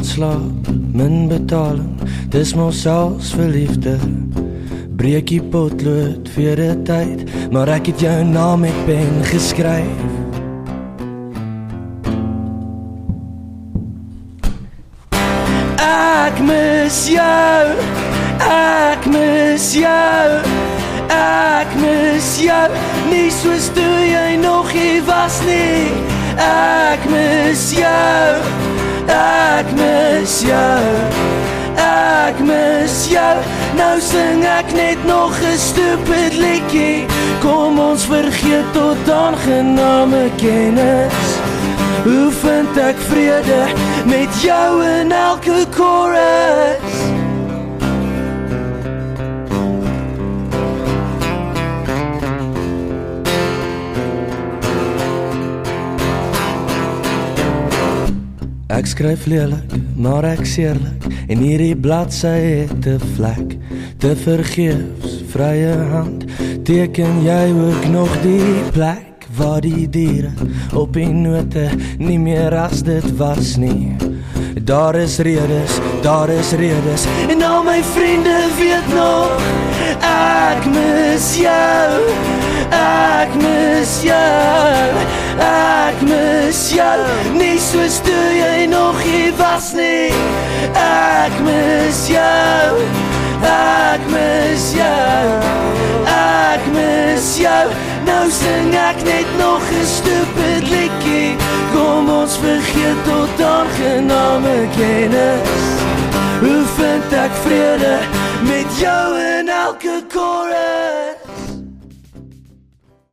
van slaap, min betaling, dis mos als vir liefde. Breek die potlood vir die tyd, maar ek het jou naam met pen geskryf. Ek mis jou, ek mis jou, ek mis jou, nie soos toe jy nog hier was nie. Ek mis jou, ek mis jou, ek mis jou, nou sing ek net nog 'n stupid liedjie. Kom ons vergeet tot aangename kennis. Hoe vind ek vrede met jou in elke chorus? Ek skryf lelik, maar ek seerlik, en hierdie bladsy het 'n vlek. Te vergeefs, vrye hand, teken jy ook nog die plek waar die diere op die note nie meer as dit was nie. Daar is redes, en al my vriende weet nog. Ek mis jou, ek mis jou, ek mis jou, nie soos toe jy nog hier was nie. Ek mis jou, ek mis jou, ek mis jou, nou sing ek net nog 'n stupid liedjie. Kom ons vergeet tot aangename kennis. Hoe vind ek vrede met jou in elke chorus?